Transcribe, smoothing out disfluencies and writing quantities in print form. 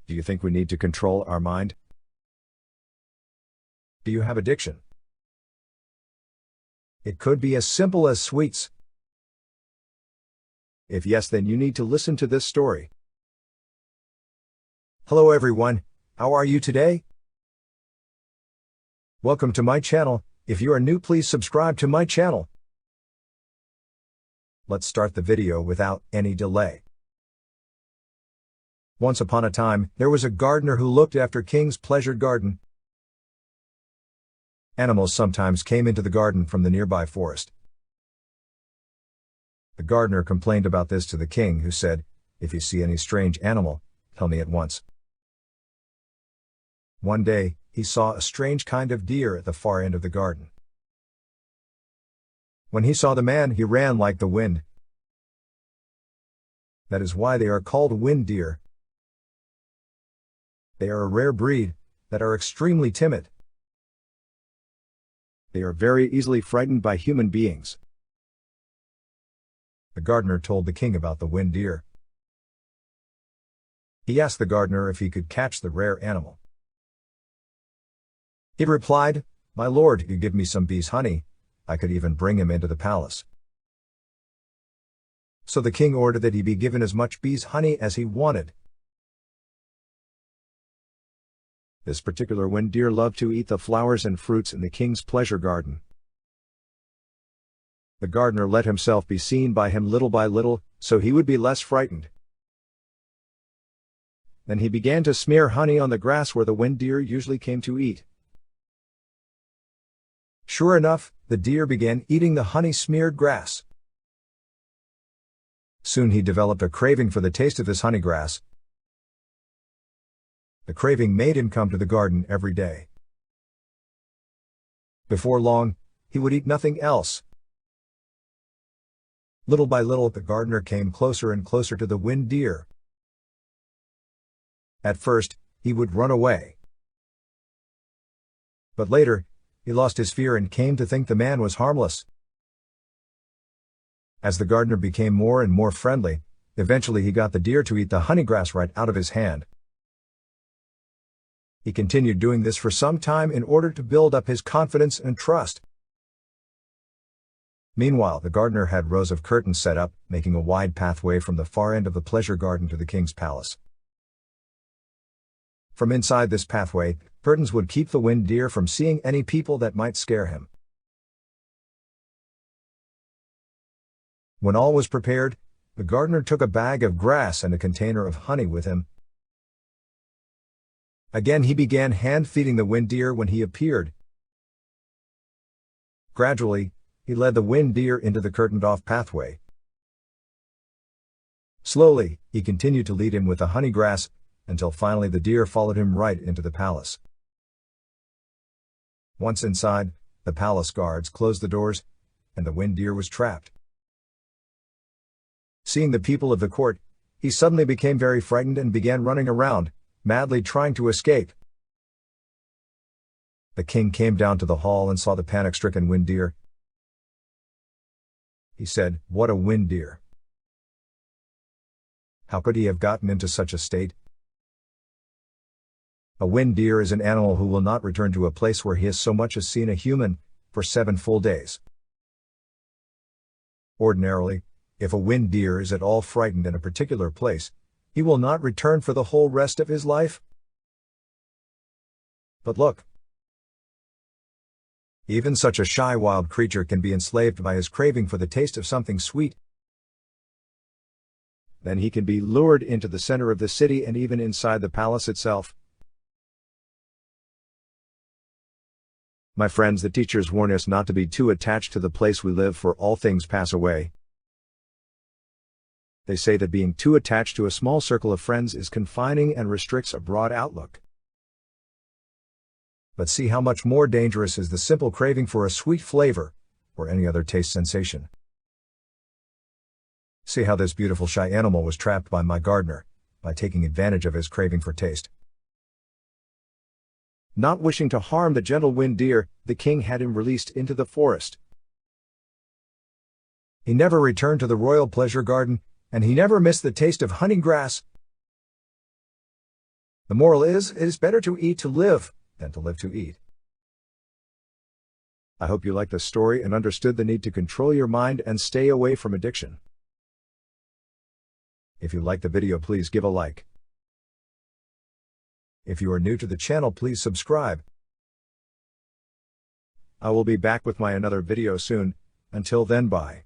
Do you think we need to control our mind? Do you have addiction? It could be as simple as sweets. If yes, then you need to listen to this story. Hello everyone, how are you today? Welcome to my channel. If you are new, please subscribe to my channel. Let's start the video without any delay. Once upon a time, there was a gardener who looked after King's pleasure garden. Animals sometimes came into the garden from the nearby forest. The gardener complained about this to the king, who said, "If you see any strange animal, tell me at once." One day, he saw a strange kind of deer at the far end of the garden. When he saw the man, he ran like the wind. That is why they are called wind deer. They are a rare breed that are extremely timid. They are very easily frightened by human beings. The gardener told the king about the wind deer. He asked the gardener if he could catch the rare animal. He replied, "My lord, if you give me some bee's honey, I could even bring him into the palace." So the king ordered that he be given as much bee's honey as he wanted. This particular wind deer loved to eat the flowers and fruits in the king's pleasure garden. The gardener let himself be seen by him little by little, so he would be less frightened. Then he began to smear honey on the grass where the wind deer usually came to eat. Sure enough, the deer began eating the honey-smeared grass. Soon he developed a craving for the taste of this honey grass. The craving made him come to the garden every day. Before long, he would eat nothing else. Little by little, the gardener came closer and closer to the wind deer. At first, he would run away. But later, he lost his fear and came to think the man was harmless. As the gardener became more and more friendly, eventually he got the deer to eat the honey grass right out of his hand. He continued doing this for some time in order to build up his confidence and trust. Meanwhile, the gardener had rows of curtains set up, making a wide pathway from the far end of the pleasure garden to the king's palace. From inside this pathway, curtains would keep the wind deer from seeing any people that might scare him. When all was prepared, the gardener took a bag of grass and a container of honey with him. Again he began hand-feeding the wind deer when he appeared. Gradually, he led the wind deer into the curtained-off pathway. Slowly, he continued to lead him with the honey grass, until finally the deer followed him right into the palace. Once inside, the palace guards closed the doors, and the wind deer was trapped. Seeing the people of the court, he suddenly became very frightened and began running around, madly trying to escape. The king came down to the hall and saw the panic-stricken wind deer. He said, "What a wind deer! How could he have gotten into such a state?" A wind deer is an animal who will not return to a place where he has so much as seen a human, for 7 full days. Ordinarily, if a wind deer is at all frightened in a particular place, he will not return for the whole rest of his life. But look! Even such a shy wild creature can be enslaved by his craving for the taste of something sweet. Then he can be lured into the center of the city and even inside the palace itself. My friends, the teachers warn us not to be too attached to the place we live, for all things pass away. They say that being too attached to a small circle of friends is confining and restricts a broad outlook. But see how much more dangerous is the simple craving for a sweet flavor, or any other taste sensation. See how this beautiful shy animal was trapped by my gardener, by taking advantage of his craving for taste. Not wishing to harm the gentle wind deer, the king had him released into the forest. He never returned to the royal pleasure garden, and he never missed the taste of honey grass. The moral is, it is better to eat to live than to live to eat. I hope you liked this story and understood the need to control your mind and stay away from addiction. If you liked the video, please give a like. If you are new to the channel, please subscribe. I will be back with my another video soon. Until then, bye.